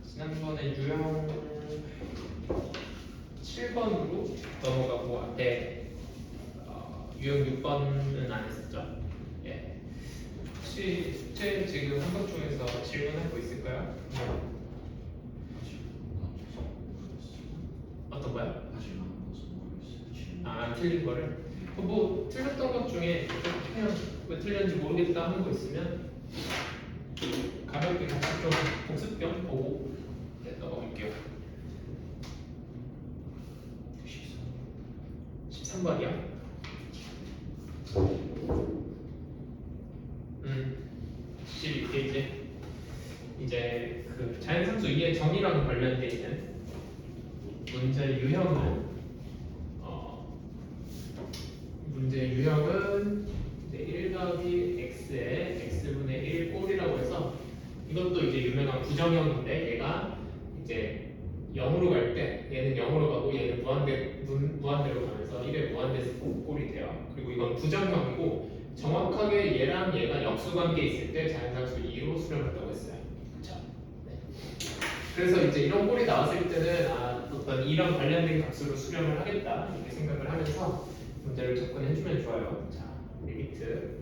지난번에 유형 7번으로 넘어가고 앞에 유형 6번은 안 했었죠? 예. 혹시 숙제 지금 한 것 중에서 질문할 거 있을까요? 어떤 거요? 아, 틀린 거를? 뭐 틀렸던 것 중에 그냥 왜 틀렸는지 모르겠다 하는 거 있으면 가볍게 같이 좀 복습병 보고 넘어갈게요. 13번이요? 12페이지. 이제 그 자연상수 2의 정의랑 관련되어 있는 문제 유형은 문제 유형은 이제 1 더하기 x의 x분의 1 꼴이라고 해서 이것도 이제 유명한 부정형인데 얘가 이제 0으로 갈 때 얘는 0으로 가고 얘는 무한대로 가면서 1의 무한대 꼴이 돼요. 그리고 이건 부정형이고 정확하게 얘랑 얘가 역수관계에 있을 때 자연상수 2로 수렴한다고 했어요. 그렇죠? 네. 그래서 이제 이런 꼴이 나왔을 때는 어떤 이런 관련된 값으로 수렴을 하겠다 이렇게 생각을 하면서 문제를 접근해주면 좋아요. 자, 리미트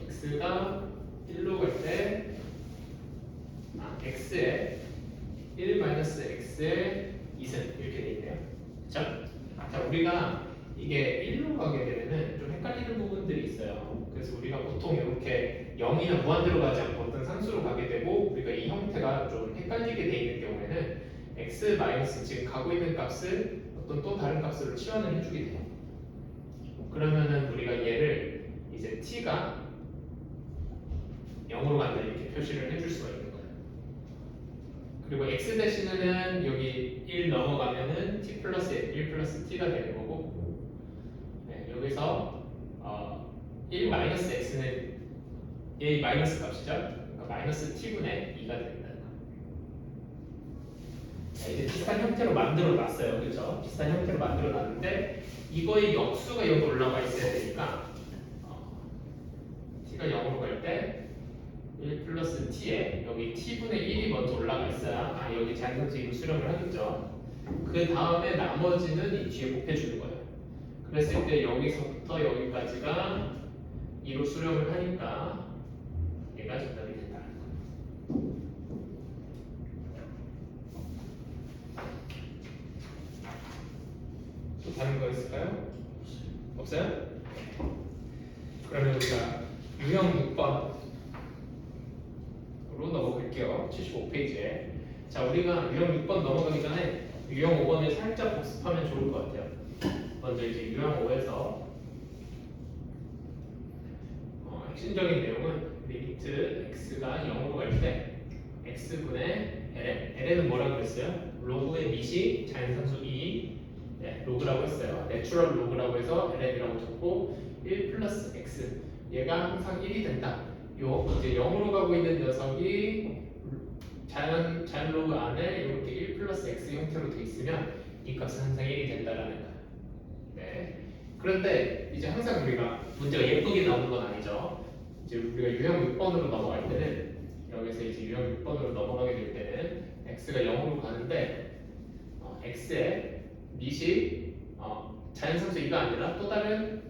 x가 1로 갈 때 x에 1-x의 2승 이렇게 돼 있네요. 그렇죠? 자, 우리가 이게 1로 가게 되면은 좀 헷갈리는 부분들이 있어요. 그래서 우리가 보통 이렇게 0이나 무한대로 가지 않고 어떤 상수로 가게 되고 우리가 이 형태가 좀 헷갈리게 돼 있는 경우에는 x 마이너스 지금 가고 있는 값을 어떤 또 다른 값으로 치환을 해주게 돼요. 그러면은 우리가 얘를 이제 t가 0으로 간다 이렇게 표시를 해줄 수가 있는 거예요. 그리고 x 대신에는 여기 1 넘어가면은 t 플러스 1 플러스 t가 되는 거고, 네, 여기서 1 마이너스 x는 a 마이너스 값이죠. 그러니까 마이너스 t분의 2가 된다는 거예요. 네, 이제 비슷한 형태로 만들어 놨어요. 그렇죠? 비슷한 형태로 만들어 놨는데 이거의 역수가 여기 올라가 있어야 되니까 t가 0으로 갈 때 1 플러스 t에 여기 t분의 1이 먼저 올라가 있어야 여기 자연상수 수렴을 하겠죠. 그 다음에 나머지는 이 뒤에 곱해주는 거예요. 그랬을 때 여기서부터 여기까지가 2로 수렴을 하니까 얘가 정답이 된다. 또 다른 거 있을까요? 없어요? 그러면 우리가 유형 6번 로 넘어갈게요. 75페이지에. 자, 우리가 유형 6번 넘어가기 전에 유형 5번을 살짝 복습하면 좋을 것 같아요. 먼저 이제 유형 5에서 핵심적인 내용은 리미트 x가 0으로 갈 때 x분의 ln은 뭐라고 했어요? 로그의 밑이 자연상수 2, 네, 로그라고 했어요. 내추럴 로그라고 해서 ln이라고 적고 1 플러스 x 얘가 항상 1이 된다. 이제 0으로 가고 있는 녀석이 자연 로그 안에 이렇게 1 플러스 x 형태로 돼 있으면 이 값은 항상 1이 된다라는 거예요. 네. 그런데 이제 항상 우리가 문제가 예쁘게 나오는 건 아니죠. 이제 우리가 유형 6번으로 넘어갈 때는 여기서 이제 유형 6번으로 넘어가게 될 때는 x가 0으로 가는데 x의 밑이 자연상수 2가 아니라 또 다른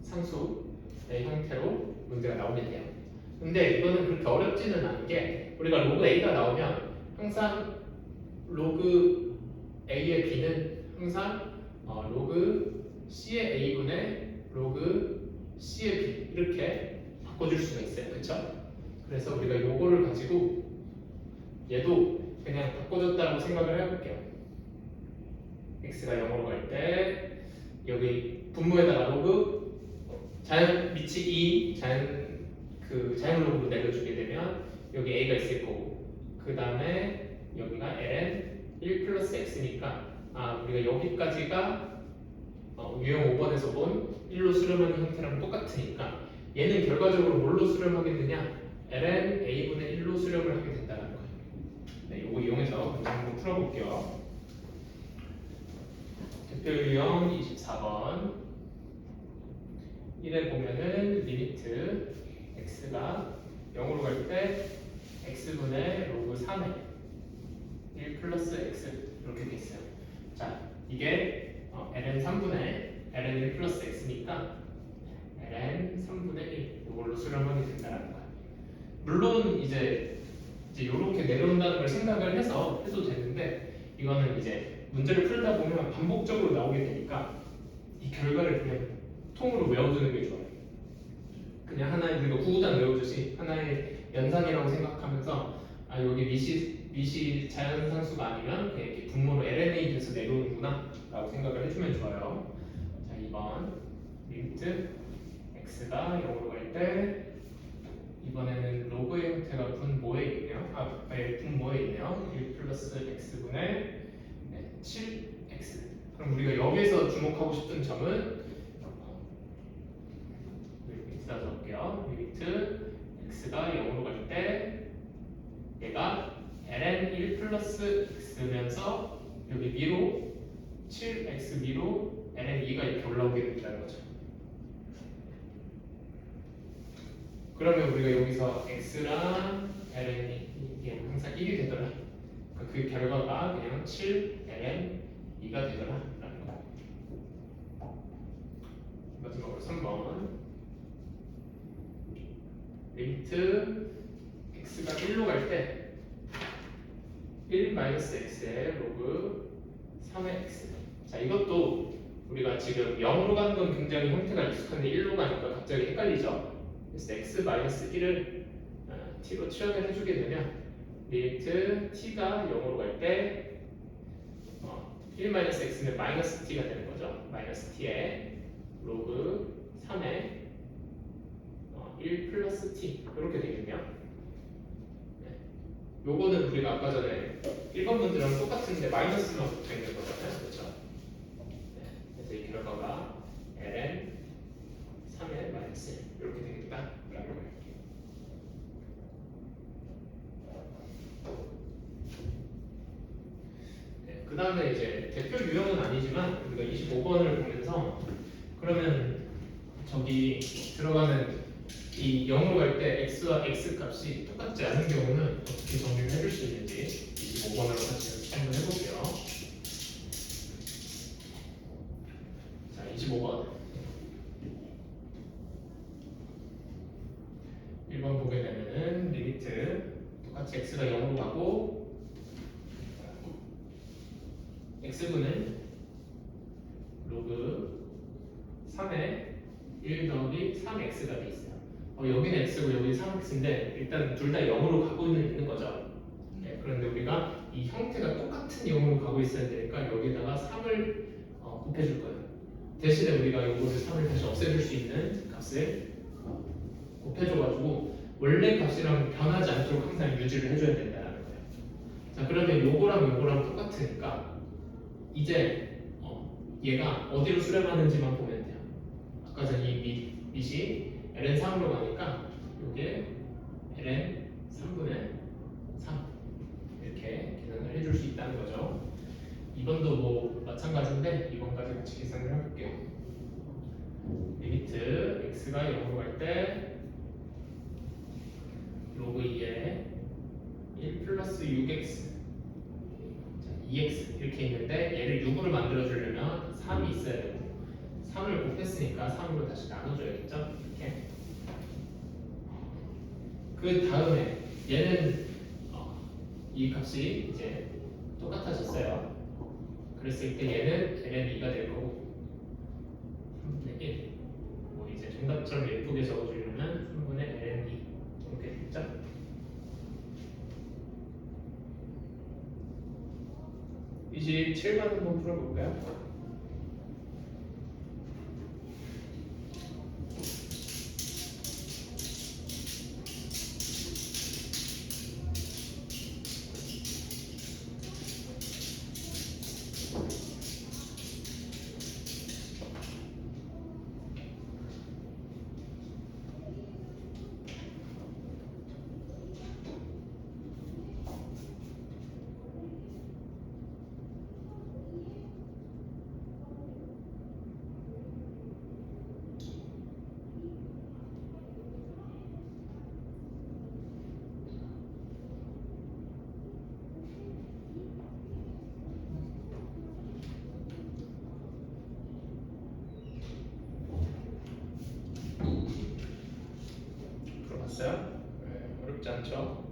상수의 형태로 문제가 나오게 돼요. 근데 이거는 그렇게 어렵지는 않은 게 우리가 로그 a가 나오면 항상 로그 a의 b는 항상 로그 c의 a분의 로그 c의 b 이렇게 바꿔줄 수가 있어요. 그쵸? 그래서 우리가 요거를 가지고 얘도 그냥 바꿔줬다고 생각을 해볼게요. x가 0으로 갈 때 여기 분모에다가 로그 자연 밑이 2 자연 로그로 내려주게 되면 여기 a가 있을 거고 그 다음에 여기가 ln 1 플러스 x니까 우리가 여기까지가 유형 5번에서 본 1로 수렴하는 형태랑 똑같으니까 얘는 결과적으로 뭘로 수렴하게 되냐 ln a분의 1로 수렴을 하게 된다. 문제 한번 풀어볼게요. 대표 유형 24번 1에 보면은 리미트 x가 0으로 갈 때 x분의 로그 3의 1 플러스 x 이렇게 돼 있어요. 자, 이게 ln 3분의 ln 1 플러스 x니까 ln 3분의 1 이걸로 수렴하게 된다는 거야. 물론 이제 이렇게 내려온다는 걸 생각을 해서 해도 되는데 이거는 이제 문제를 풀다 보면 반복적으로 나오게 되니까 이 결과를 그냥 통으로 외워두는 게 좋아요. 그냥 하나의 우리가 구구단 외워주지 하나의 연산이라고 생각하면서 아 여기 미시 자연상수가 아니면 그냥 이렇게 분모로 LNA 돼서 내려오는구나 라고 생각을 해주면 좋아요. 자 2번 리미트 x가 0으로 갈 때 이번에는 로그의 형태가 분모에 있네요. 분모에 있네요. 1 플러스 x분의 7x. 그럼 우리가 여기서 주목하고 싶은 점은 밑에다 적을게요. 리미트 x가 0으로 갈 때 얘가 ln 1 플러스 x면서 여기 위로 7x 위로 ln 2가 이렇게 올라오게 된다는 거죠. 그러면 우리가 여기서 x랑 ln이 이게 항상 1이 되더라. 그 결과가 그냥 7ln 2가 되더라 라는 거야. 마지막으로 3번 리미트 x가 1로 갈 때 1 x의 로그 3의 x. 자 이것도 우리가 지금 0으로 가는 건 굉장히 형태가 익숙한데 1로 가니까 갑자기 헷갈리죠. 그래서 x 1을 t로 취역을 해주게 되면 리미트 t가 0으로 갈 때 1 x는 마이너스 t가 되는 거죠. 마이너스 t에 로그 3의 1 플러스 t 이렇게 되겠네요. 네. 요거는 우리가 아까 전에 1번 문제랑 똑같은데 마이너스만 붙어 있는 거잖아요. 그렇죠? 네. 그래서 이 결과가 ln 3의 마이너스 1 이렇게 되겠다 라고 할게요. 네. 그 다음에 이제 대표 유형은 아니지만 우리가 25번을 보면서 그러면 저기 들어가는 이 0으로 갈 때 x와 x 값이 똑같지 않은 경우는 어떻게 정리를 해줄 수 있는지 25번으로 같이 한번 해볼게요. 자, 25번 1번 보게 되면은 리미트 똑같이 x가 0으로 가고 x분은 로그 3의 1 더하기 3x가 돼 있어요. 여기는 x고 여기 3x인데 일단 둘 다 0으로 가고 있는 거죠. 네, 그런데 우리가 이 형태가 똑같은 0으로 가고 있어야 되니까 여기다가 3을 곱해줄 거예요. 대신에 우리가 요거를 3을 다시 없애줄 수 있는 값을 곱해줘가지고 원래 값이랑 변하지 않도록 항상 유지를 해줘야 된다는 거예요. 자 그러면 요거랑 똑같으니까 이제 얘가 어디로 수렴하는지만 보면 돼요. 아까 전 이 밑이 ln 3으로 가니까 이게 ln 3분의 3 이렇게 계산을 해줄 수 있다는 거죠. 2번도 뭐 마찬가지인데 2번까지 같이 계산을 해볼게요. 리미트 x가 0으로 갈 때 로그 2에 1 플러스 6x 2x 이렇게 있는데 얘를 6으로 만들어주려면 3이 있어야 되고 3을 곱했으니까 3으로 다시 나눠줘야겠죠? 이렇게. 그 다음에 얘는 이 값이 이제 똑같아졌어요. 그랬을 때 얘는 ln 2가 될 거고 3분의 1. 뭐 이제 정답처럼 예쁘게 적어주려면 3분의 ln 2 이렇게 됐죠? 이제 7번 한번 풀어볼까요? 어렵지 않죠?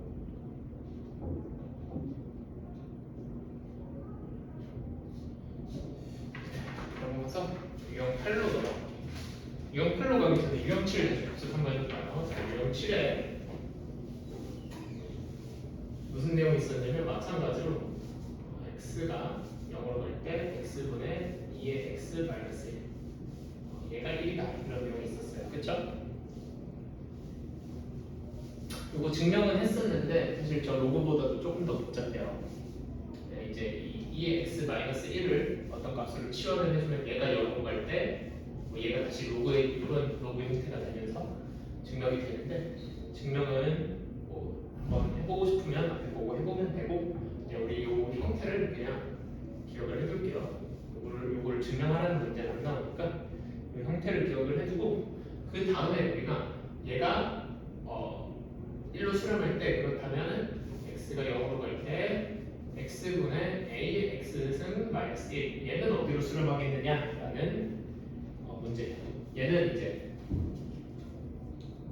그러면서 유형 8로 넘어가. 유형 8로 가기 전에 유형 7 다시 복습 한번 해볼까요? 자, 유형 7에 무슨 내용이 있었냐면 마찬가지로 x가 0으로 갈 때 x분의 2의 x 마이너스 1 얘가 1이다 이런 내용이 있었어요. 그쵸? 이거 증명은 했었는데 사실 저 로그보다도 조금 더 복잡해요. 네, 이제 이 2의 x 마이너스 1을 어떤 값으로 치환을 해주면 얘가 0으로 갈 때 얘가 다시 로그의 이런 로그 형태가 되면서 증명이 되는데 증명은 뭐 한번 해보고 싶으면 앞에 보고 해보면 되고 이제 우리 이 형태를 그냥 기억을 해둘게요. 요걸 증명하라는 문제는 안 나오니까 이 형태를 기억을 해두고 그 다음에 우리가 얘가 1로 수렴할 때 그렇다면 x가 0으로 갈 때 x분의 a x승 마이너스 1 얘는 어디로 수렴하겠느냐라는 문제예요. 얘는 이제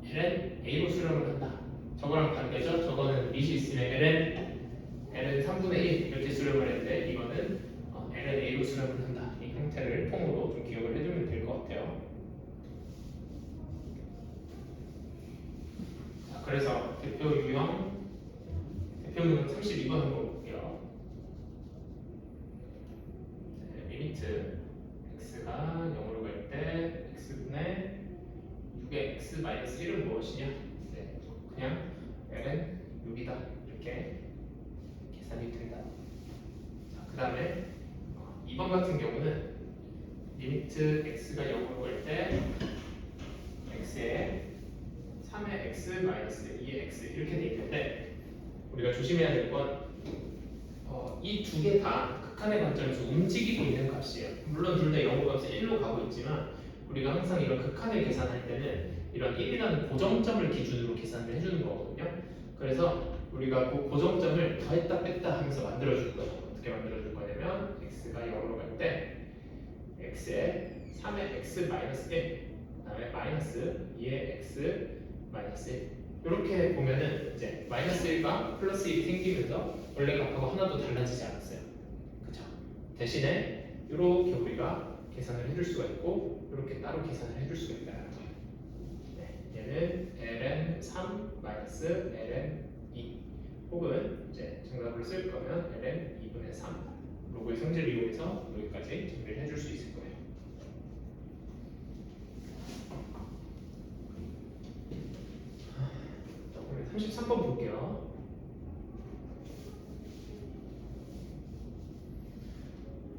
ln a로 수렴을 한다. 저거랑 반대죠. 저거는 밑이 있으면 ln 3분의 1 이렇게 수렴을 했는데 이거는 ln a로 수렴을 한다. 이 형태를 통으로 좀 기억을 해주면 될 것 같아요. 자, 그래서 대표 유형 32번 한번 볼게요. 네, 리미트 x가 0으로 갈 때 x분의 6의 x 마이너스 1은 무엇이냐? 네, 그냥 ln 6이다 이렇게 계산이 된다. 자, 그 다음에 2번 같은 경우는 리미트 x가 0으로 갈 때 x에 3의 x 마이너스 2의 x 이렇게 돼 있는데 우리가 조심해야 될 건 이 두 개 다 극한의 관점에서 움직이고 있는 값이에요. 물론 둘 다 0 값이 1로 가고 있지만 우리가 항상 이런 극한을 계산할 때는 이런 1이라는 고정점을 기준으로 계산을 해주는 거거든요. 그래서 우리가 그 고정점을 더했다 뺐다 하면서 만들어줄 거예요. 어떻게 만들어줄 거냐면 x가 0으로 갈 때 x에 3의 x 마이너스 1 그다음에 마이너스 2의 x 마이너스 1 이렇게 보면은 이제 마이너스 1과 플러스 1이 생기면서 원래 값하고 하나도 달라지지 않았어요. 그쵸? 대신에 이렇게 우리가 계산을 해줄 수가 있고 이렇게 따로 계산을 해줄 수가 있다는 거예요. 네, 얘는 ln 3 마이너스 ln 2 혹은 이제 정답을 쓸 거면 ln 2분의 3 로그의 성질을 이용해서 여기까지 정리를 해줄 수 있을 거예요. 우리 33번 볼게요.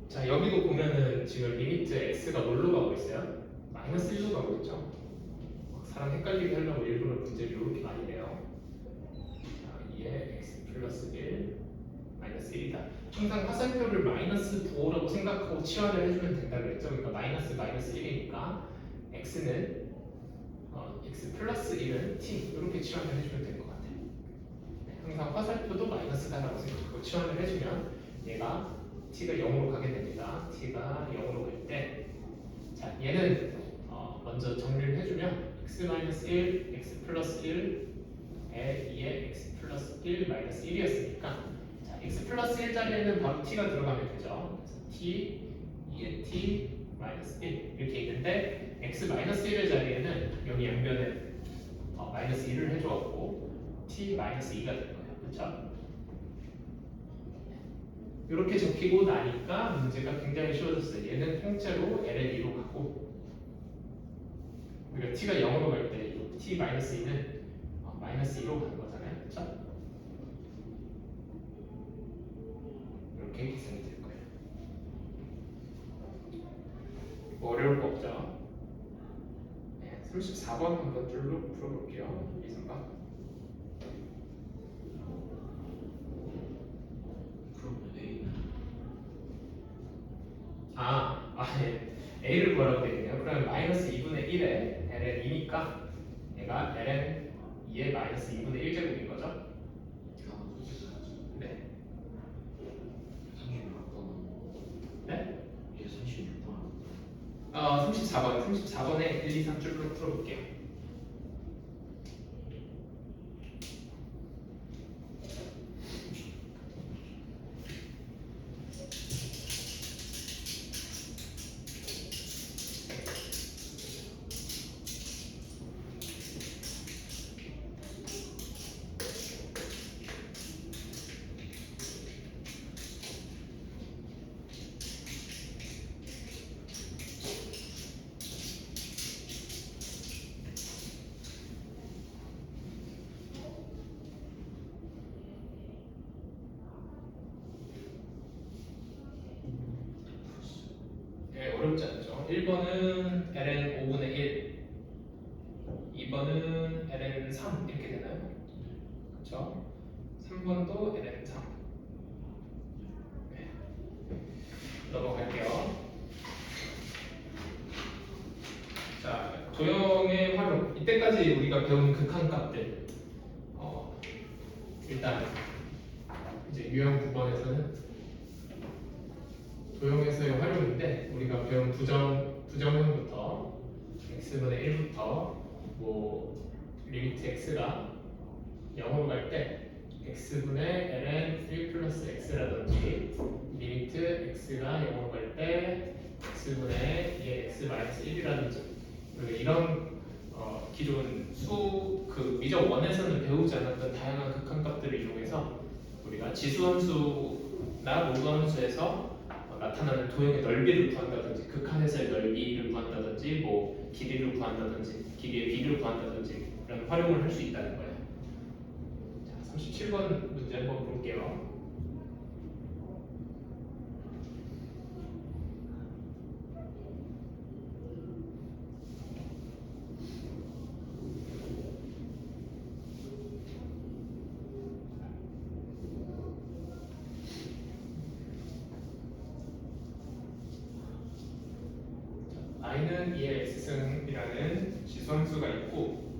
자, 여기도 보면은 지금 리미트 x가 뭘로 가고 있어요? 마이너스 1로 가고 있죠. 사람 헷갈리게 하려고 일부러 문제를 이렇게 많이 내요. 자, 2의 x 플러스 1 마이너스 1이다. 항상 화살표를 마이너스 부호라고 생각하고 치환을 해주면 된다고 했죠. 그러니까 마이너스 1이니까 x는 x 플러스 1은 t 이렇게 치환을 해주면 될 것 같아요. 네, 항상 화살표도 마이너스다라고 생각하고 치환을 해주면 얘가 t가 0으로 가게 됩니다. t가 0으로 갈 때 자, 얘는 먼저 정리를 해주면 x 마이너스 1, x 플러스 1에 2의 x 플러스 1 마이너스 1이었으니까 자, x 플러스 1 자리에는 바로 t가 들어가면 되죠. 그래서 t, 2의 t 마이너스 1 이렇게 있는데 x 마이너스 1의 자리에는 여기 양변에 마이너스 1을 해줘갖고 t 마이너스 2가 될 거예요. 그렇죠? 이렇게 적히고 나니까 문제가 굉장히 쉬워졌어요. 얘는 통째로 ln 2로 가고 우리가 t가 0으로 갈 때 t 마이너스 2는 마이너스 2로 가는 거잖아요. 그렇죠? 이렇게 계산이 될 거예요. 뭐 어려울 거 없죠? 네, 34번 한번 줄로 풀어볼게요. 이승박. 네. a를 구하라고 되겠네요. 그러면 마이너스 2분의 1에 ln 2니까 얘가 ln 2의 마이너스 2분의 1제곱인 거죠? 네. 네? 34번에 1, 2, 3줄로 풀어볼게요. 1번은 ln 5분의 1, 2번은 ln 3 이렇게 되나요? 그렇죠? 3번도 ln 3. 네. 넘어갈게요. 자, 도형의 활용. 이때까지 우리가 배운 극한값들. 일단 이제 유형 9번에서는 도형에서의 활용인데 우리가 배운 부정형부터 x분의 1부터 뭐 리미트 x가 0으로 갈 때 x분의 ln 3 플러스 x라든지 리미트 x가 0으로 갈 때 x분의 2x 마이너스 1이라든지 이런 기존 그 미적 원에서는 배우지 않았던 다양한 극한값들을 이용해서 우리가 지수함수나 로그함수에서 나타나는 도형의 넓이를 구한다든지 극한에서의 넓이를 구한다든지 뭐 길이를 구한다든지 길이의 비를 구한다든지 이런 활용을 할 수 있다는 거예요. 자, 37번 문제 한번 볼게요. i는 2의 x승이라는 지수함수가 있고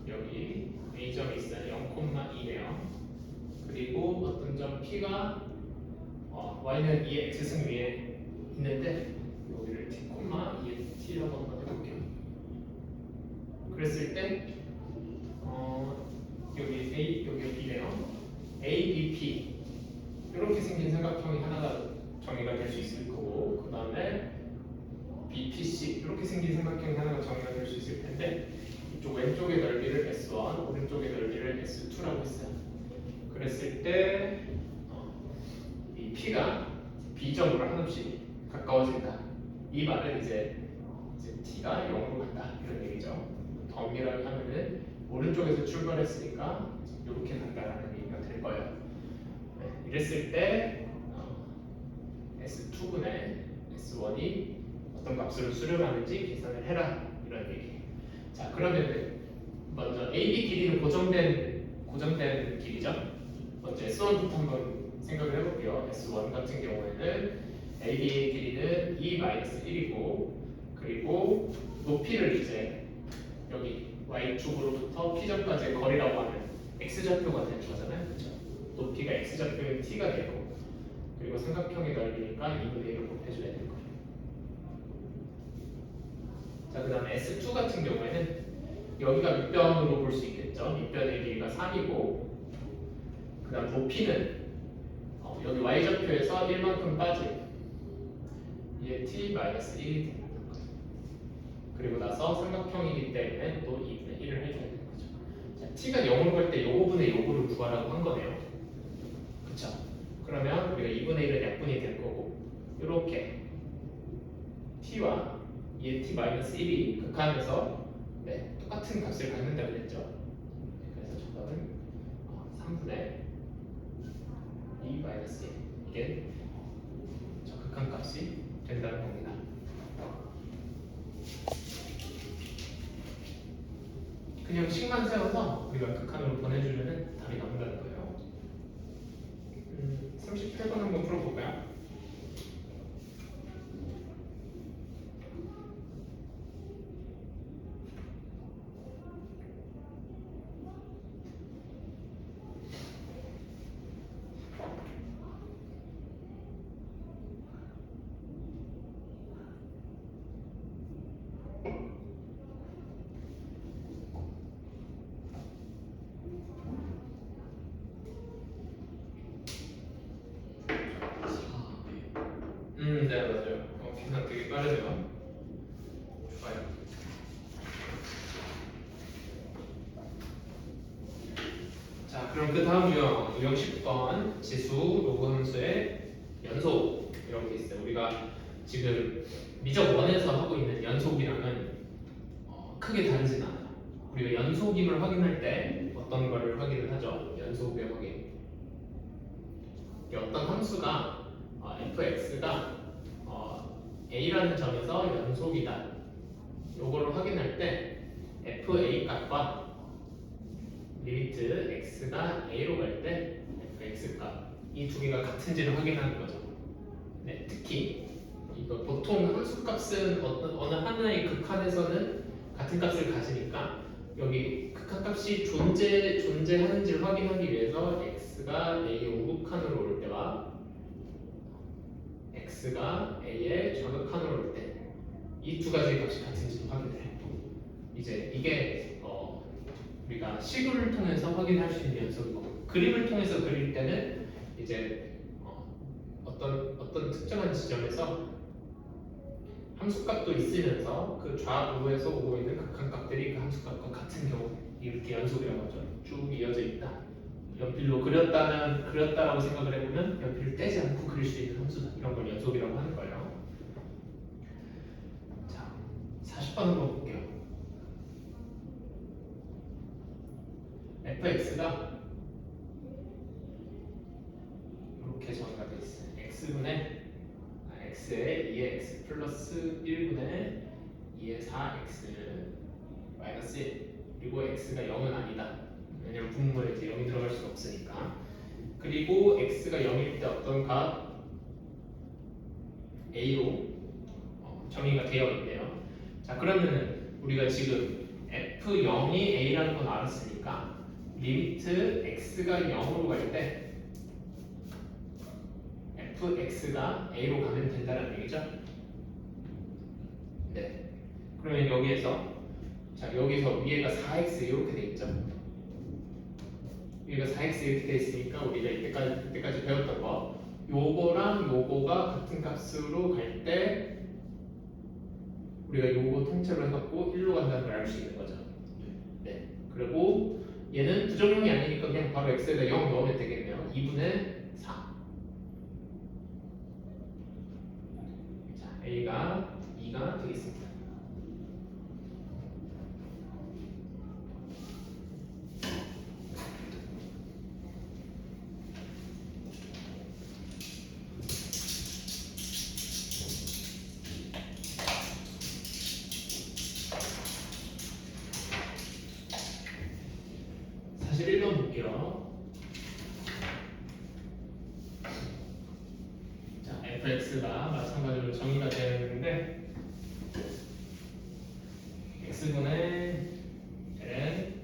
여기 a점이 있어요. 0,2네요. 그리고 어떤 점 p가 y는 2의 x승 위에 있는데 여기를 t, 2의 t라고 한번 해볼게요. 그랬을 때 여기 a, 여기 b네요. a, b, p 이렇게 생긴 삼각형이 하나가 정의가 될 수 있을 거고 그 다음에 BPC 이렇게 생긴 삼각형이 하나가 정의가 될 수 있을 텐데 이쪽 왼쪽의 넓이를 S1, 오른쪽의 넓이를 S2라고 했어요. 그랬을 때 이 P가 B점으로 한없이 가까워진다. 이 말은 이제 T가 0으로 간다 이런 얘기죠. 더 엄밀하게 하면은 오른쪽에서 출발했으니까 이렇게 간다라는 얘기가 될 거예요. 네, 이랬을 때 S2분의 S1이 어떤 값으로 수렴하는지 계산을 해라 이런 얘기. 자 그러면 먼저 AB 길이는 고정된 길이죠. 먼저 S1부터 한번 생각을 해볼게요. S1 같은 경우에는 AB의 길이는 2-1이고 그리고 높이를 이제 여기 Y축으로부터 P점까지의 거리라고 하면 X좌표가 되는 거잖아요. 그렇죠? 높이가 X좌표인 T가 되고 그리고 삼각형의 넓이니까 2분의 1을 곱해줘야 되는 거예요. 자, 그 다음에 S2 같은 경우에는 여기가 밑변으로 볼 수 있겠죠. 밑변의 길이가 3이고 그 다음 높이는 여기 Y좌표에서 1만큼 빠진 얘 T-1이 되는 거죠. 그리고 나서 삼각형이기 때문에 또 2분의 1을 해줘야 되는 거죠. 자, T가 0으로 갈 때 요거분의 요거를 구하라고 한 거네요. 그쵸? 그러면 우리가 2분의 1은 약분이 될 거고 이렇게 T와 얘 T-1이 극한에서 똑같은 값을 갖는다고 했죠. 그래서 정답은 3분의 2-1 이게 저 극한값이 된다는 겁니다. 그냥 식만 세워서 우리가 극한으로 보내주면 답이 나온다는 거예요. 38번 한번 풀어볼까요? 네 맞아요. 계산 되게 빠르네요. 좋아요. 자 그럼 그 다음 유형 10번 지수 로그 함수의 연속 이런 게 있어요. 우리가 지금 미적 원에서 하고 있는 연속이랑은 크게 다르진 않아요. 우리가 연속임을 확인할 때 어떤 거를 확인을 하죠? 연속의 확인. 어떤 함수가 fx가 A라는 점에서 연속이다. 요거를 확인할 때 FA 값과 리미트 x가 a로 갈 때 fx 값 이 두 개가 같은지를 확인하는 거죠. 네, 특히 이거 보통 함수 값은 어느 하나의 극한에서는 같은 값을 가지니까 여기 극한값이 존재하는지를 확인하기 위해서 x가 a의 우극한으로 올 때와 x가 a의 좌극한으로 올 때 이 두 가지 값이 같은지를 확인을 해요. 이제 이게 우리가 시구를 통해서 확인할 수 있는 연속이고 그림을 통해서 그릴 때는 이제 어떤 특정한 지점에서 함수값도 있으면서 그 좌우에서 오고 있는 극한값들이 그 함수값과 같은 경우 이렇게 연속이라고 하죠. 쭉 이어져 있다. 연필로 그렸다라고 생각을 해보면 연필을 떼지 않고 그릴 수 있는 함수다. 이런 걸 연속이라고 하는 거예요. 자, 40번 한번 볼게요. fx가 이렇게 정의가 되어 있어요. x의 2의 x 플러스 1분의 2의 4x 마이너스 1 그리고 x가 0은 아니다. 왜냐면 분모에 이제 0이 들어갈 수가 없으니까. 그리고 x가 0일 때 어떤 값 a로 정의가 되어 있네요. 자, 그러면은 우리가 지금 f0이 a라는 건 알았으니까 리미트 x가 0으로 갈 때 fx가 a로 가면 된다는 얘기죠. 네. 그러면 여기에서 위에가 4x 이렇게 돼 있죠. 위에가 4x 이렇게 돼 있으니까 우리가 이때까지 배웠던 거 요거랑 요거가 같은 값으로 갈 때 우리가 요거 통째로 해갖고 1로 간다는 걸 알 수 있는 거죠. 네. 그리고 얘는 부정형이 아니니까 그냥 바로 x에다 0 넣으면 되겠네요. 2분의 4. 자, a가 2가 되겠습니다. 사실 1번 볼게요. 자, fx가 마찬가지로 정의가 되어 있는데 x분의 ln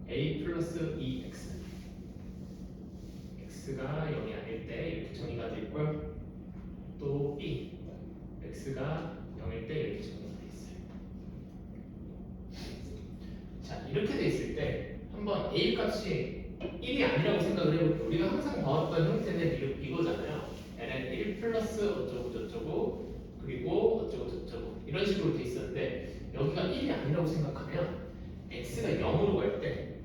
a 플러스 2x x가 0이 아닐 때 이렇게 정의가 되어 있고요. 또 b x가 0일 때 이렇게 정의가 되어 있어요. 자, 이렇게 되어 있을 때 한번 a 값이 1이 아니라고 생각을 해볼게요. 우리가 항상 봐왔던 형태는 이거잖아요. ln 1 플러스 어쩌고 저쩌고 그리고 어쩌고 저쩌고 이런 식으로 돼 있었는데 여기가 1이 아니라고 생각하면 x가 0으로 갈 때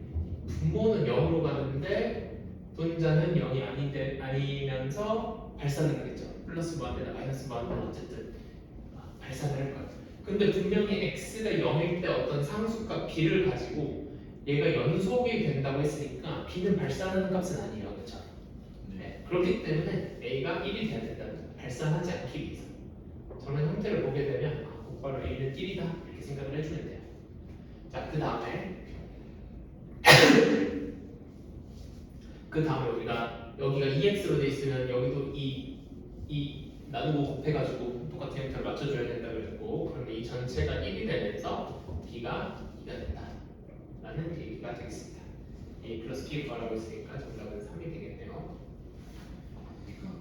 분모는 0으로 가는데 분자는 0이 아니면서 발산을 하겠죠. 플러스 무한대나 마이너스 무한대나 어쨌든 발산을 할 거예요. 근데 분명히 x가 0일 때 어떤 상수값 b를 가지고 얘가 연속이 된다고 했으니까 b는 발산하는 값은 아니에요. 그렇죠? 네. 그렇기 때문에 a가 1이 돼야 된다는 거예요. 발산하지 않기 위해서. 저는 형태를 보게 되면 곧바로 a는 1이다 이렇게 생각을 해주면 돼요. 자, 그 다음에 우리가 여기가 2x로 돼 있으면 여기도 2 나누고 곱해가지고 똑같은 형태를 맞춰줘야 된다고 했고 그런데 이 전체가 1이 되면서 b가 2가 된다 라는 얘기가 되겠습니다. a 플러스 b 구하라고 했으니까 정답은 3이 되겠네요. 그러니까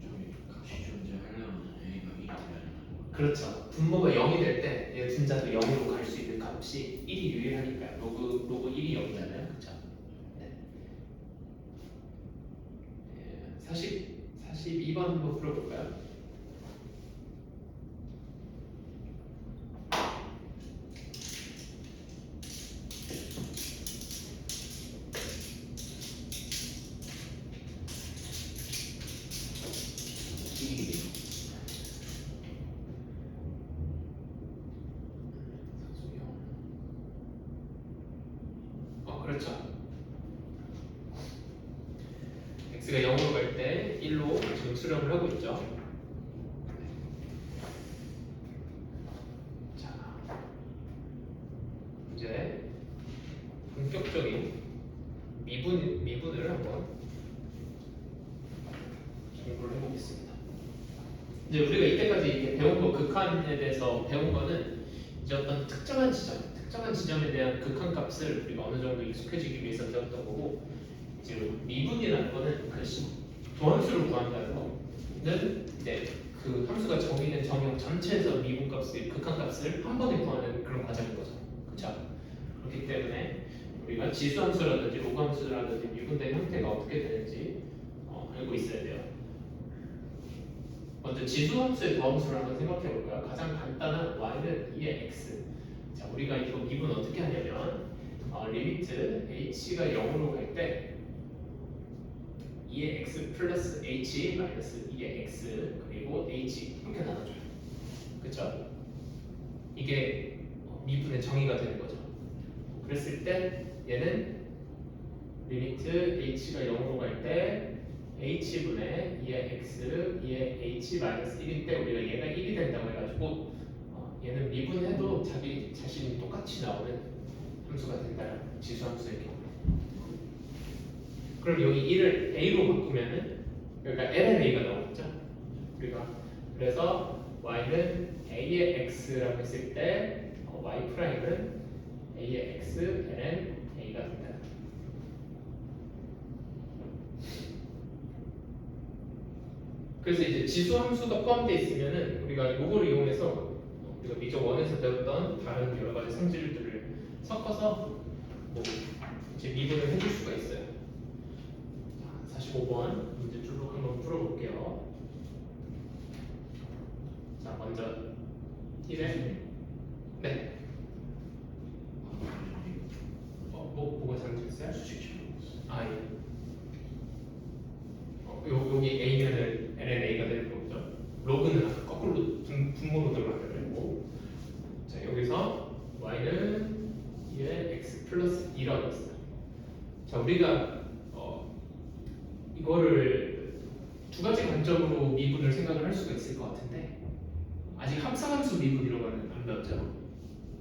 저기 값이 존재하려면 a가 1이 돼야 되는 그렇죠. 분모가 0이 될 때 얘 분자도 0으로 갈 수 있는 값이 1이 유일하니까요. 로그 1이 0이잖아요. 그렇죠? 네. 42번 한번 풀어볼까요? 그렇죠. x가 0으로 갈 때 1로 지금 수렴을 하고 있죠. 미분을 한번 공부를 해보겠습니다. 이제 우리가 이때까지 이렇게 배운 거 극한에 대해서 배운 거는 이제 어떤 특정한 지점에 대한 극한 값을 우리가 어느 정도 익숙해지기 위해서 배웠던 거고, 이제 미분이라는 거는 그 도함수를 구한다는 거는 이제 그 함수가 정의된 정형 전체에서 미분 값의 극한 값을 한 번에 구하는 그런 과정인 거죠. 그렇죠? 그렇기 때문에 우리가 지수함수라든지 로그함수라든지 미분된 형태가 어떻게 되는지 알고 있어야 돼요. 먼저 지수함수의 더함수를 한번 생각해 볼까요? 가장 간단한 y는 2의 x. 자, 우리가 이거 미분 어떻게 하냐면 리미트 h가 0으로 갈 때 2의 x 플러스 h 마이너스 2의 x 그리고 h 이렇게 나눠줘요. 그쵸? 이게 미분의 정의가 되는 거죠. 그랬을 때 얘는 리미트 h가 0으로 갈 때 h분의 2의 x 2의 h 마이너스 1일 때 우리가 얘가 1이 된다고 해가지고 얘는 미분해도 자기 자신이 똑같이 나오는 함수가 된다는 지수함수의 경우. 그럼 여기 1을 a로 바꾸면은 그러니까 lna가 나오겠죠. 우리가 그래서 y는 a의 x라고 했을 때 y 프라임은 a의 x ln a가 된다. 그래서 이제 지수함수가 포함되어 있으면은 우리가 이거를 이용해서 우리가 미적 원에서 배웠던 다른 여러 가지 성질들을 섞어서 뭐 이제 미분을 해줄 수가 있어요. 자, 45번 문제 쭉 한번 풀어볼게요. 자, 먼저 1회 네. 뭐가 잘못됐어요? 수직처럼. 아 예. 여기 a면은 lna가 되는 거죠. 로그는 아까 거꾸로 분모로 들어가는 거고. 자, 여기서 y는 2의 x 플러스 2라고 했어요. 자, 우리가 이거를 두 가지 관점으로 미분을 생각을 할 수가 있을 것 같은데 아직 합성함수 미분 이런 거는 안 배웠죠.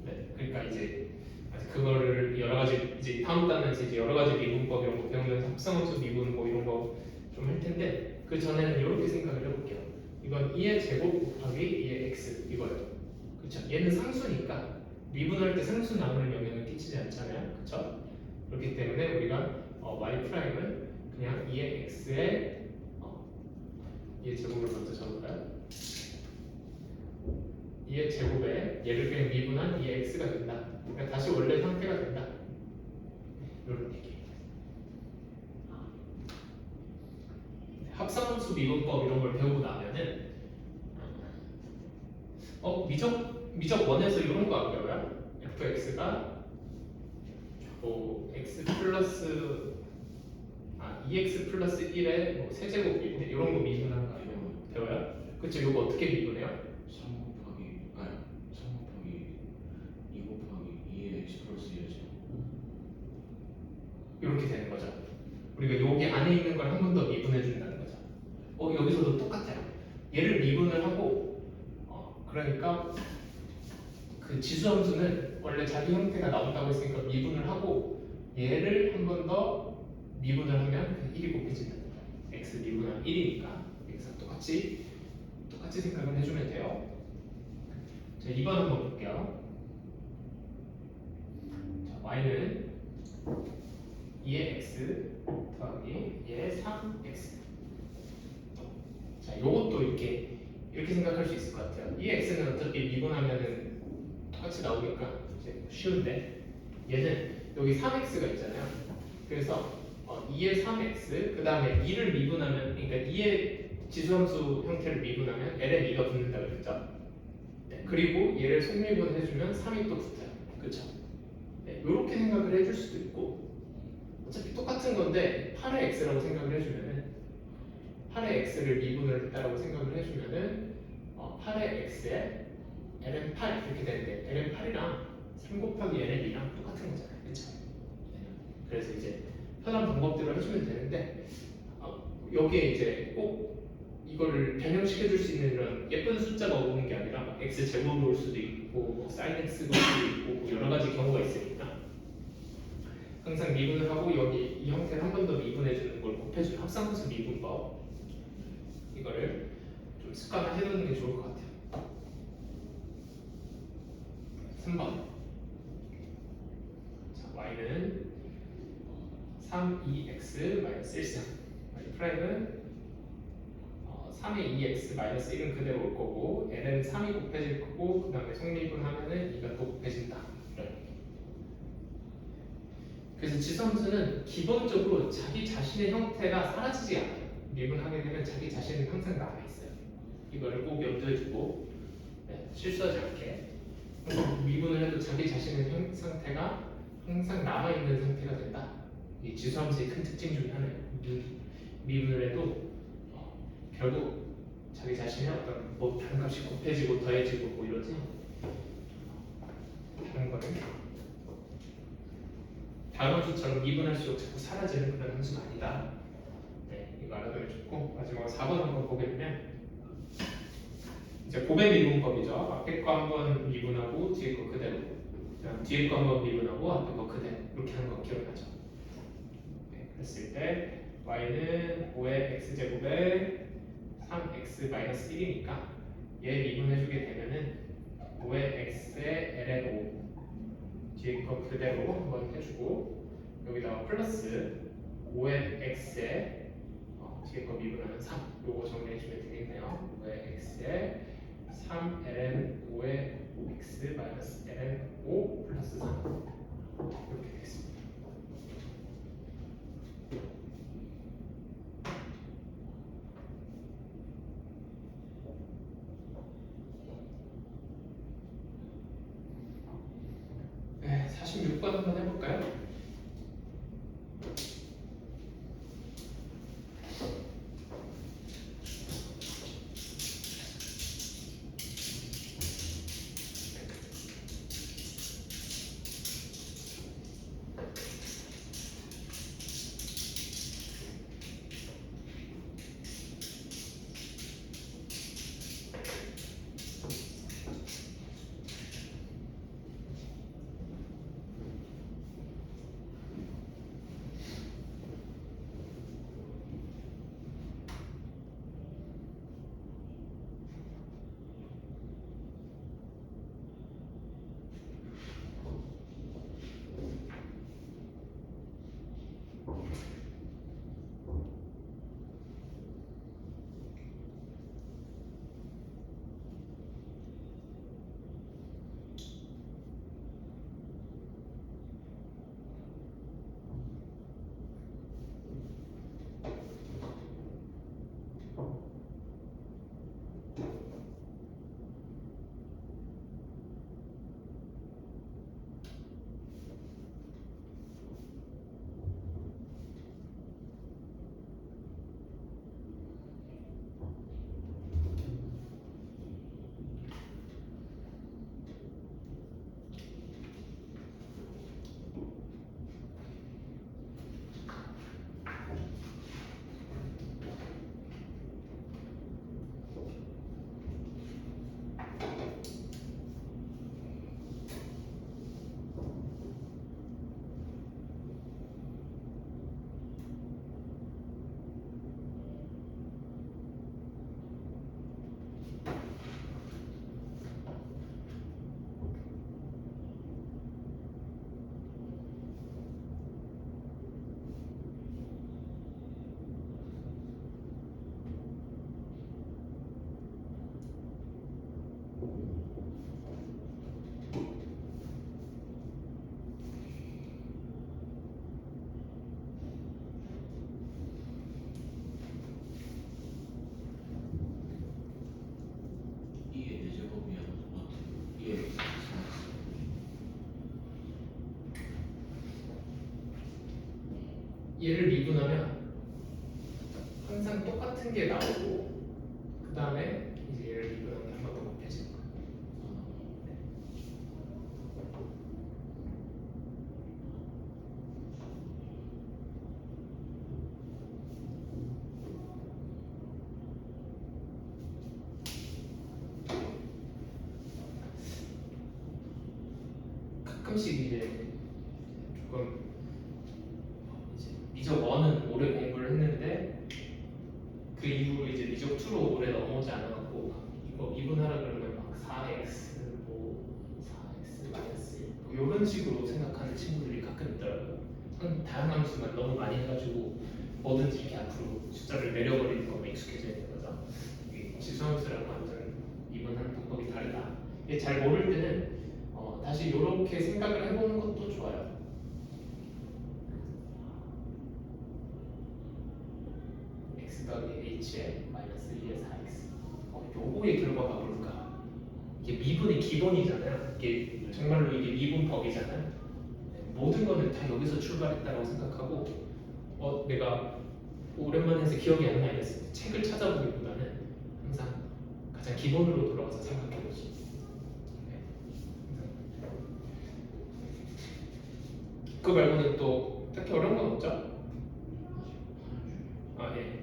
네, 그러니까 이제 아직 그거를 여러 가지 이제 다음 단에서 이제 여러 가지 미분법 이런 거 배우면서 합성함수 미분 뭐 이런 거 좀 할 텐데 그 전에는 이렇게 생각을 해볼게요. 이건 2의 제곱 곱하기 2의 x 이거예요. 그렇죠? 얘는 상수니까 미분할 때 상수 나누는 영향을 끼치지 않잖아요. 그렇죠? 그렇기 때문에 우리가 y 프라임은 그냥 2의 x의 2의 제곱을 먼저 적을까요? 2의 제곱에 얘를 그냥 미분한 2의 x가 된다. 그러니까 다시 원래 상태가 된다. 이런 얘기. 합성함수 미분법 이런 걸 배우고 나면은 미적 원에서 이런 거 안 배워요? fx가 x 플러스 2x 플러스 1의 세제곱 미분 이런 거 미분하는 거 배워요? 그쵸? 이거 어떻게 미분해요? 3 곱하기 2 곱하기 2의 x 플러스 1이죠. 이렇게 되는 거죠. 우리가 여기 안에 있는 걸 한 번 더 미분해 준다는 거죠. 여기서도 똑같아요. 얘를 미분을 하고 그러니까 그 지수함수는 원래 자기 형태가 나온다고 했으니까 미분을 하고 얘를 한 번 더 미분을 하면 1이 곱해진다. x 미분하면 1이니까 여기서 똑같이 생각을 해주면 돼요. 자, 2번 한번 볼게요. 자, y는 2의 x 더하기 얘의 3x. 자, 요것도 이렇게 생각할 수 있을 것 같아요. 2의 x는 어차피 미분하면은 똑같이 나오니까 이제 쉬운데 얘는 여기 3x가 있잖아요. 그래서 2의 3x 그 다음에 2를 미분하면 그러니까 2의 지수함수 형태를 미분하면 ln 2가 붙는다고 그랬죠. 네, 그리고 얘를 속미분해주면 3이 또 붙어요. 그렇죠? 네, 이렇게 생각을 해줄 수도 있고 어차피 똑같은 건데 8의 x라고 생각을 해주면은 8의 x를 미분을 했다라고 생각을 해주면은 8의 x에 ln 8 이렇게 되는데 ln 8이랑 3 곱하기 ln 2랑 똑같은 거잖아요. 그렇죠? 네. 그래서 이제 편한 방법대로 해주면 되는데 여기에 이제 꼭 이거를 변형시켜 줄 수 있는 이런 예쁜 숫자가 오는 게 아니라 x 제곱으로 올 수도 있고 sin x가 올 수도 있고 여러 가지 경우가 있으니까 항상 미분을 하고 여기 이 형태 합성함수 미분법 이거를 좀 습관화 해두는 게 좋을 것 같아요. 3번. 자, y는 3, 2x 마이너스 1승. y 프라임은 3의 2x 마이너스 1은 그대로 올 거고 l은 3이 곱해질 거고 그 다음에 성미분하면은 2가 또 곱해진다. 이런. 그래서 지수함수는 기본적으로 자기 자신의 형태가 사라지지 않아요. 미분하게 되면 자기 자신은 항상 남아있어요. 이거를 꼭 염두에 두고 실수하지 않게 미분을 해도 자기 자신의 상태가 항상 남아있는 상태가 된다. 이 지수함수의 큰 특징 중에 하나예요. 미분을 해도 결국 자기 자신의 어떤 뭐 다른 값이 곱해지고 더해지고 뭐 이러지 다른 거는 다음 함수처럼 미분할수록 자꾸 사라지는 그런 함수가 아니다. 네, 이거 알아두면 좋고 마지막으로 4번 한번 보게 되면 이제 고배 미분법이죠. 앞에 거 한번 미분하고 뒤에 거 그대로 그다음 뒤에 거 한번 미분하고 앞에 거 그대로 이렇게 하는 거 기억나죠? 네, 그랬을 때 y는 5의 x제곱에 3x 마이너스 1이니까 얘 미분해주게 되면은 5의 x에 ln 5 뒤에 거 그대로 한번 해주고 여기다가 플러스 5의 x에 뒤에 거 미분하면 3 요거 정리해주면 되겠네요. 5의 x에 3 ln 5의 x 마이너스 ln 5 플러스 3 이렇게 되겠습니다. 네, 46번 한번 해볼까요? 얘를 미분하면 항상 똑같은 게 나오고 그 다음에 이제 얘를 미분하면 한 번 더 곱해지는 거예요. 가끔씩 이제 조금 이제 미적 원은 오래 공부를 했는데 4x 마이너스 1 이런 식으로 생각하는 친구들이 가끔 있더라고요. 다양한 수만 너무 많이 해가지고 뭐든지 이렇게 앞으로 숫자를 내려버리는 거에 익숙해져 있는 거죠. 이 지수함수랑 완전 이분하는 방법이 다르다. 이게 잘 모를 때는 다시 이렇게 생각을 해보는 것도 좋아요. x 더하기 h에 마이너스 2의 4x 요거의 결과가 뭘까? 이게 미분의 기본이잖아요. 이게 정말로 이게 미분법이잖아요. 모든 거는 다 여기서 출발했다고 생각하고 내가 오랜만에 해서 기억이 안 나 이랬을 때 책을 찾아보기보다는 항상 가장 기본으로 돌아가서 생각해보죠. 그거 말고는 또 딱히 어려운 건 없죠? 아, 예.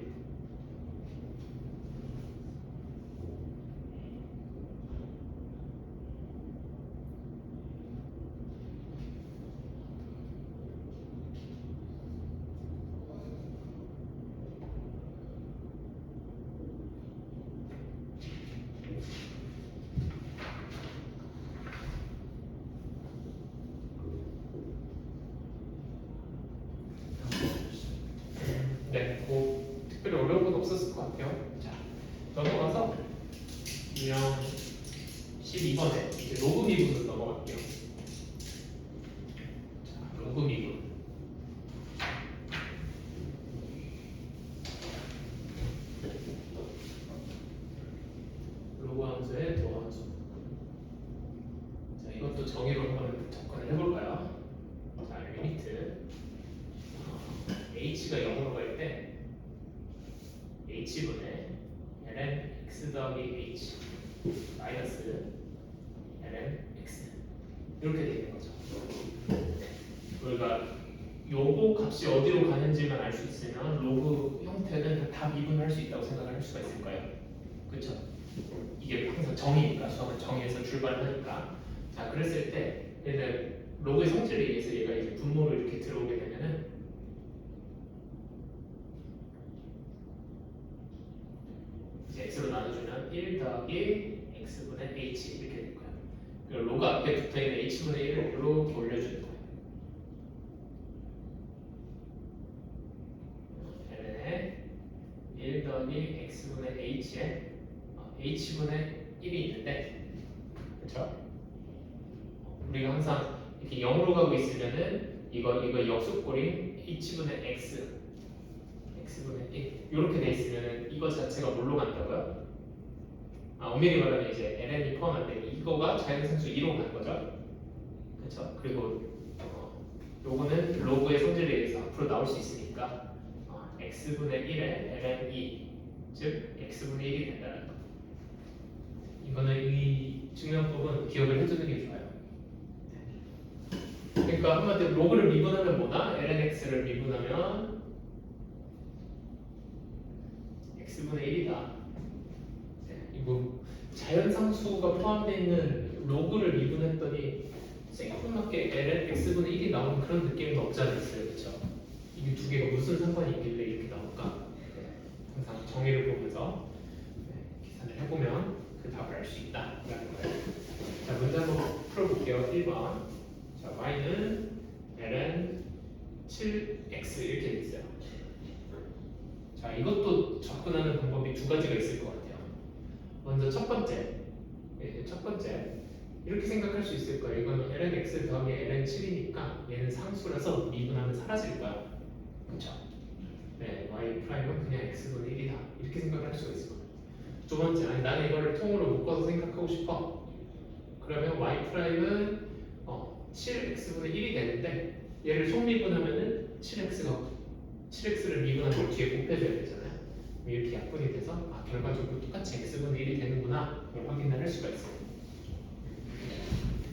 네, 뭐 특별히 어려운 건 없었을 것 같아요. 자, 넘어가서 유형 12번에 이제 로그 미분으로 넘어갈게요. 자, 로그 미분. 로그 함수의 도어 함수. 자, 이것도 정의로 한번 접근을 해볼까요? 자, 리미트 h가 0으로 갈 때 h분의 ln x 더하기 h 마이너스 ln x 이렇게 되는 거죠. 우리가 요거 값이 어디로 가는지만 알 수 있으면 로그 형태는 다 미분할 수 있다고 생각을 할 수가 있을 거예요. 그렇죠? 이게 항상 정의니까 수학은 정의에서 출발하니까. 자, 그랬을 때 얘는 로그의 성질에 의해서 얘가 이제 분모로 이렇게 들어오게 되면은 이제 x로 나눠주면 1 더하기 x분의 h 이렇게 될 거예요. 그리고 로그 앞에 붙어있는 h분의 1을 이렇게 올려주는 거예요. ln에 1 더하기 x분의 h에 h분의 1이 있는데, 그렇죠? 우리가 항상 이렇게 0으로 가고 있으면은 이거 역수꼴인 h분의 x분의 1 이렇게 돼 있으면은 이거 자체가 뭘로 간다고요? 엄밀히 말하면 이제 ln이 포함한데 이거가 자연상수 2로 가는 거죠. 그렇죠? 그리고 요거는 로그의 성질에 의해서 앞으로 나올 수 있으니까 x분의 1에 ln 2 즉 x분의 1이 된다는 거. 이거는 이 증명법은 기억을 해두는 게 좋아요. 그러니까 한마디로 로그를 미분하면 뭐다? lnx를 미분하면 x분의 1이다. 이거 자연상수가 포함되어 있는 로그를 미분했더니 생각나게 ln x분의 1이 나오는 그런 느낌은 없지 않아 있어요. 그렇죠? 이게 두 개가 무슨 상관이 있길래 이렇게 나올까? 항상 정의를 보면서 계산을 해보면 그 답을 알 수 있다라는 거예요. 자, 문제 한번 풀어볼게요. 1번. 자, y는 ln 7x 이렇게 돼 있어요. 자, 이것도 접근하는 방법이 두 가지가 있을 것 같아요. 먼저 첫 번째 이렇게 생각할 수 있을 거예요. 이건 ln x 더하기 ln 7이니까 얘는 상수라서 미분하면 사라질 거야. 그렇죠? 네, y 프라임은 그냥 x분의 1이다 이렇게 생각할 수가 있을 거예요. 두 번째, 아니 나는 이거를 통으로 묶어서 생각하고 싶어. 그러면 y 프라임은 7x분의 1이 되는데 얘를 속미분하면은 7x를 미분한 걸 뒤에 곱해줘야 되잖아요. 이렇게 약분이 돼서 결과적으로 똑같이 x분의 1이 되는구나 를 확인을 할 수가 있어요.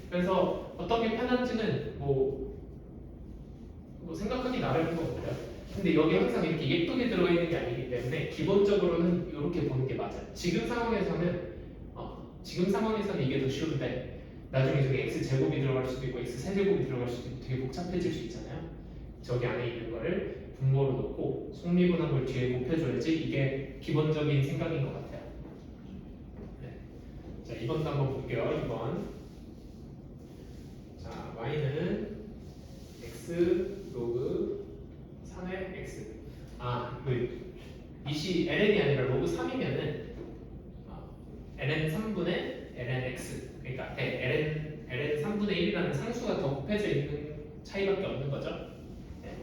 그래서 어떤 게 편한지는 뭐 생각하기 나름인 것 같아요. 근데 여기 항상 이렇게 예쁘게 들어가 있는 게 아니기 때문에 기본적으로는 이렇게 보는 게 맞아요. 지금 상황에서는 이게 더 쉬운데 나중에 저기 x 제곱이 들어갈 수도 있고 x 세제곱이 들어갈 수도 있고 되게 복잡해질 수 있잖아요. 저기 안에 있는 거를 분모로 놓고 속미분한 걸 뒤에 곱해줘야지 이게 기본적인 생각인 것 같아요. 네. 자, 2번도 한번 볼게요. 2번. y는 x 로그 3의 x. 그 이시 ln이 아니라 로그 3이면은 ln 3분의 ln x. 그러니까 ln 3분의 1이라는 상수가 더 곱해져 있는 차이밖에 없는 거죠. 네.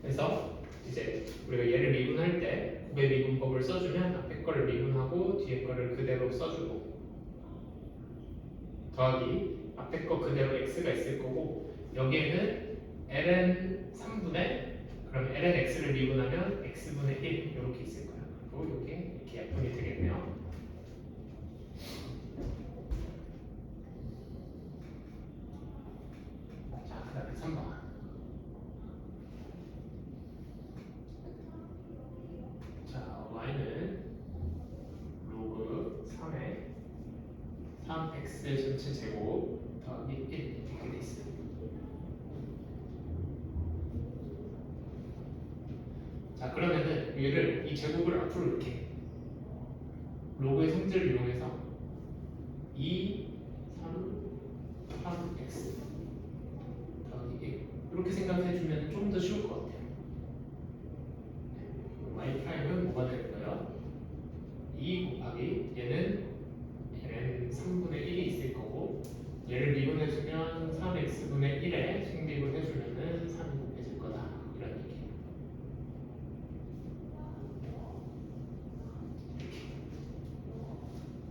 그래서 이제 우리가 얘를 미분할 때 곱의 미분법을 써주면 앞에 거를 미분하고 뒤에 거를 그대로 써주고 더하기 앞에 거 그대로 x가 있을 거고 여기에는 ln 3분의 그럼 ln x를 미분하면 x분의 1 이렇게 있을 거예요. 그리고 이게 이렇게 약분이 되겠네요. 자, 그 다음에 3번. 자, y는 로그 3의 3x 전체 제곱 더하기 1 이렇게 돼 있어요. 자, 그러면은 얘를 이 제곱을 앞으로 이렇게 로그의 성질을 이용해서 2, 3x 더하기 1 이렇게 생각해주면 좀 더 쉬울 것 같아요. y 프라임은 뭐가 되는 거예요? 2 곱하기 얘는 ln 3분의 1이 있을 거고 얘를 미분해주면 3x분의 1에 생미분해주면은 3이 곱해질 거다 이런 얘기예요.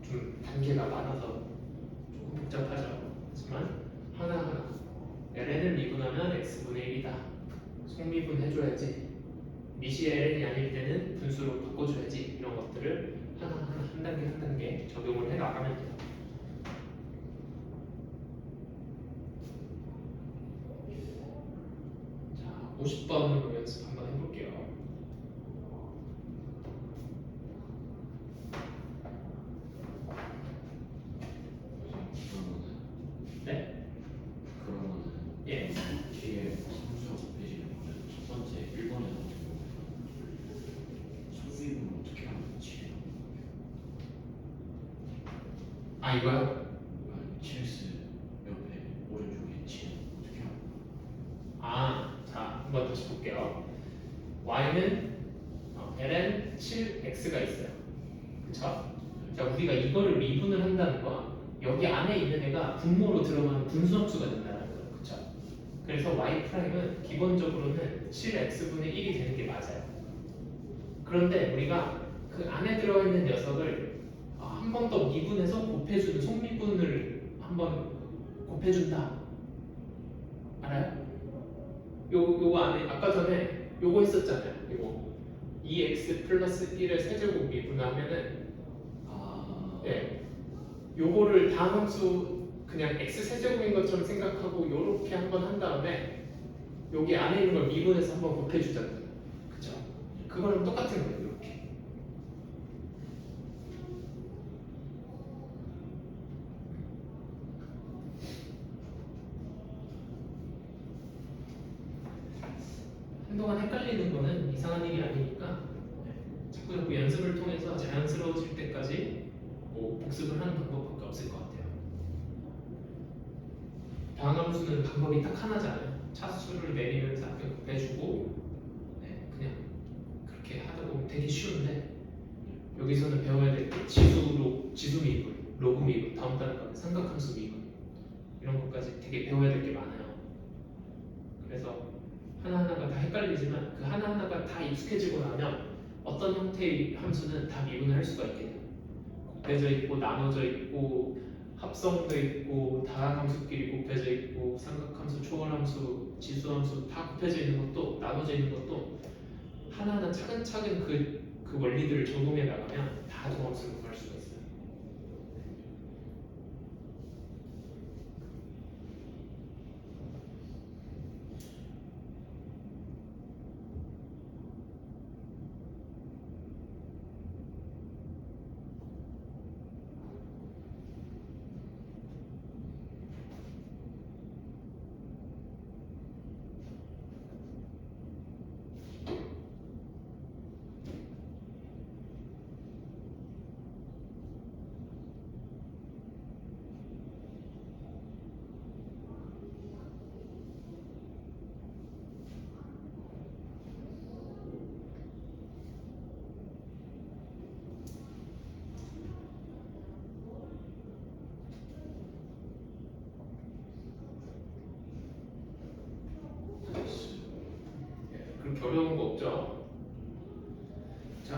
좀 단계가 많아서 조금 복잡하죠. 하지만 하나하나 ln을 미분하면 x분의 1이다. 속미분 해줘야지. 미시 ln이 아닐 때는 분수로 바꿔줘야지. 이런 것들을 하나하나 한 단계 한 단계 적용을 해 나가면 돼요. 자, 50번으로 연습 한번 해볼게요. 네? 그러면은 예. 뒤에 상수가 곱해지는 거는 첫 번째 1번에 소수이분을 어떻게 하면 되지? 이거요? 첼스 옆에 오른쪽에 치 어떻게 하면? 자, 한번 다시 볼게요. y는 ln 7x가 있어요. 그쵸? 자, 우리가 이거를 미분을 한다는 건 여기 안에 있는 애가 분모로 들어가는 분수함수가 된다는 거예요. 그쵸? 그래서 y 프라임은 기본적으로는 7x분의 1이 되는 게 맞아요. 그런데 우리가 그 안에 들어가 있는 녀석을 한 번 더 미분해서 곱해주는 속미분을 한번 곱해준다. 알아요? 요거 안에 아까 전에 요거 했었잖아요. 요거 2x 플러스 1을 세제곱 미분하면은 네, 요거를 다음 함수 그냥 x 세제곱인 것처럼 생각하고 요렇게 한번 한 다음에 여기 안에 있는 걸 미분해서 한번 곱해주잖아요. 그쵸? 그거랑 똑같은 거예요. 이렇게. 한동안 헷갈리는 거는 이상한 일이 아니니까 자꾸 연습을 통해서 자연스러워질 때까지 복습을 하는 방법밖에 없을 것 같아요. 다항함수는 방법이 딱 하나잖아요. 차수를 내리면서 앞에 곱해주고 그냥 그렇게 하다 보면 되게 쉬운데 여기서는 배워야 될 게 지수 미분, 로그 미분, 다음 단에 가면 삼각함수 미분 이런 것까지 되게 배워야 될 게 많아요. 그래서 하나하나가 다 헷갈리지만 그 하나하나가 다 익숙해지고 나면 어떤 형태의 함수는 다 미분을 할 수가 있게 돼요. 곱해져 있고 나눠져 있고 합성도 있고 다항함수끼리 곱해져 있고 삼각함수, 초월함수, 지수함수 다 곱해져 있는 것도 나눠져 있는 것도 하나하나 차근차근 그 원리들을 적용해 나가면 다 도함수를 구할 수가 있어요.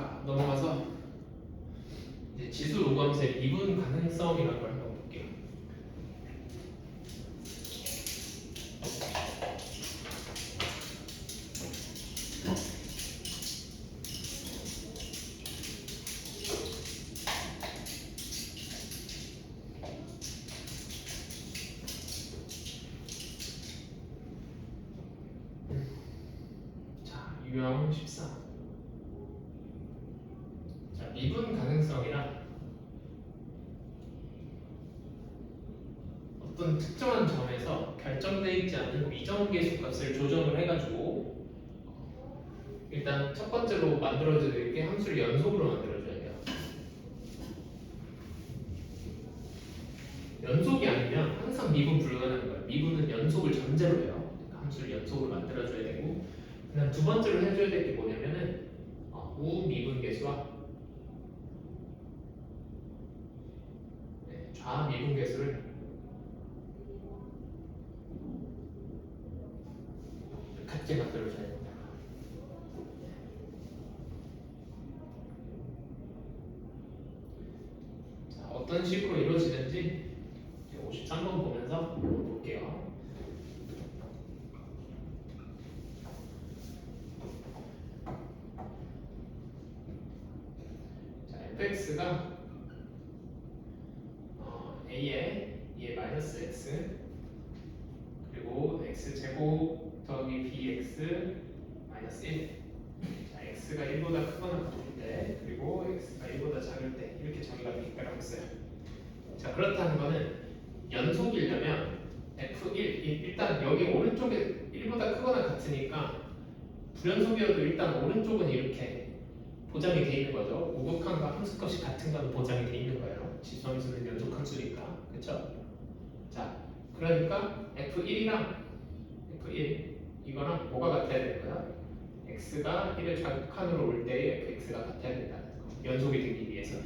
자, 넘어가서 이제 지수 로그함수의 미분 가능성이라는 걸 한번 볼게요. 자, 유형 14. 자, 미분 가능성이란 어떤 특정한 점에서 결정되어 있지 않은 미정계수 값을 조정을 해가지고 일단 첫 번째로 만들어줘야 될 게 함수를 연속으로 만들어줘야 돼요. 연속이 아니면 항상 미분 불가능한 거예요. 미분은 연속을 전제로 해요. 그러니까 함수를 연속으로 만들어줘야 되고, 그다음 두 번째로 해줘야 될 게 뭐냐면은 우미분계수와 좌미분계수를 같이 만들어줘야 됩니다. 자, 어떤 식으로 이루어지는지 53번 보면서 볼게요. 자, fx가 a에 마이너스 x 그리고 x제곱 더하기 bx 마이너스 1. 자, x가 1보다 크거나 같을 때 그리고 x가 1보다 작을 때 이렇게 정의가 되겠다고 했어요. 자, 그렇다는 거는 연속이려면 f1 일단 여기 오른쪽에 1보다 크거나 같으니까 불연속이어도 일단 오른쪽은 이렇게 보장이 돼 있는 거죠. 우극함과 함수값이 같은 건 보장이 돼 있는 거예요. 지수함수는 연속함수니까. 그렇죠? 자, 그러니까 F1 이거랑 뭐가 같아야 되는 거야? x가 1을 좌극한으로 올 때의 fx가 같아야 된다는 거. 연속이 되기 위해서는.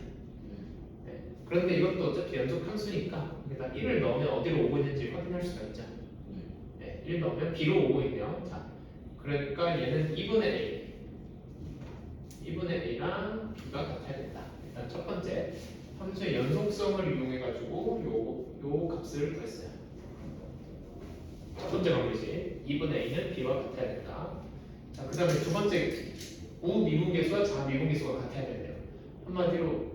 네. 그런데 이것도 어차피 연속함수니까 여기다 1을 넣으면 어디로 오고 있는지 확인할 수가 있죠. 네. 1 넣으면 b로 오고 있네요. 자, 그러니까 얘는 2분의 a랑 b가 같아야 된다. 일단 첫 번째 함수의 연속성을 이용해 가지고 요 값을 구했어요. 첫 번째 방법이지. 2분의 a는 b와 같아야 된다. 자, 그 다음에 두 번째 우미분계수와 좌미분계수가 같아야 된대요. 한마디로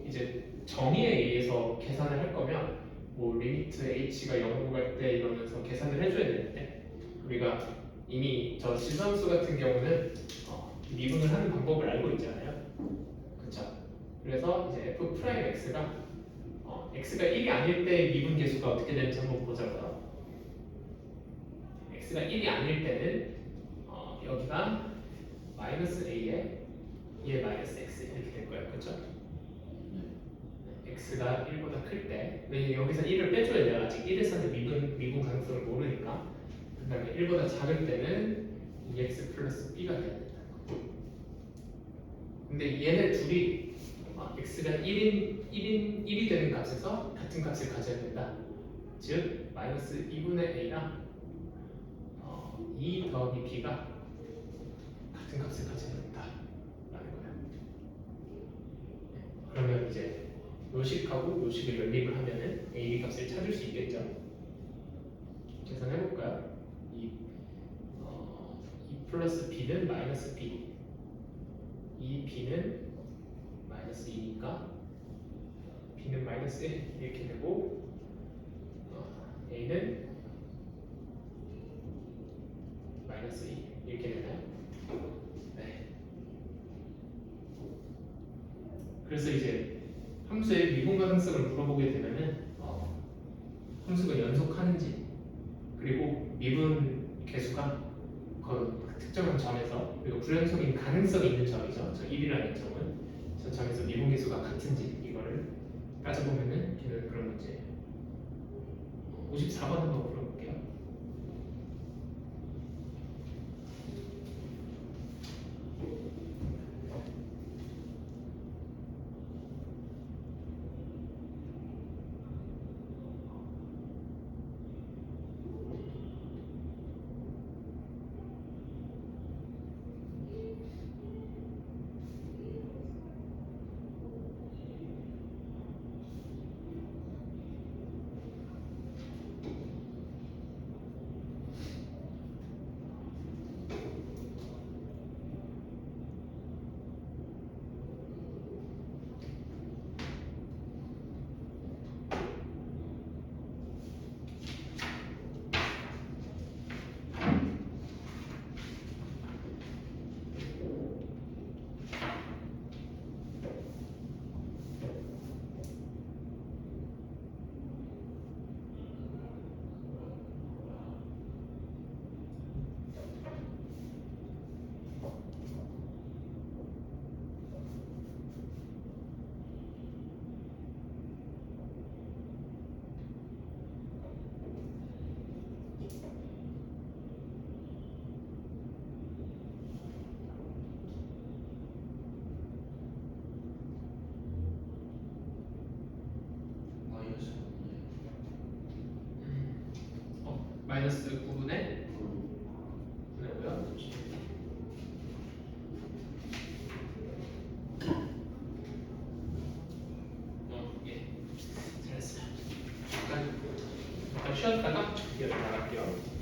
이제 정의에 의해서 계산을 할 거면 뭐 리미트 h가 0으로 갈 때 이러면서 계산을 해줘야 되는데 우리가 이미 저 지수함수 같은 경우는 미분을 하는 방법을 알고 있잖아요. 그렇죠? 그래서 이제 f'x가 x가 1이 아닐 때 미분 계수가 어떻게 되는지 한번 보자고요. x가 1이 아닐 때는 여기가 마이너스 a에 마이너스 x 이렇게 될 거예요. 그렇죠? x가 1보다 클 때, 왜냐면 여기서 1을 빼줘야 돼요. 아직 1에서는 미분 가능성을 모르니까. 그 다음에 1보다 작을 때는 2x 플러스 b가 돼야 된다. 근데 얘네 둘이 x가 1이 되는 값에서 같은 값을 가져야 된다. 즉, 마이너스 2분의 a랑 2 더하기 b가 같은 값을 가져야 된다. 라는 거예요. 그러면 이제 요식하고 요식을 연립을 하면은 a, b 값을 찾을 수 있겠죠. 계산해 볼까요? 2 플러스 b는 마이너스 b, 2b는 마이너스 2니까 b는 마이너스 1 이렇게 되고 a는 마이너스 2 이렇게 되나요? 네. 그래서 이제 함수의 미분 가능성을 물어보게 되면은 함수가 연속하는지 그리고 미분 계수가 그 특정한 점에서 그리고 불연속인 가능성이 있는 점이죠. 저 1이라는 점은 저 점에서 미분 계수가 같은지 이거를 따져보면은 되는 그런 문제예요. 54번 한번 물어볼게요. 마이너스 9분의 9분의 5요? 예. 잘했어요. 잠깐 쉬었다가 이어서 나갈게요.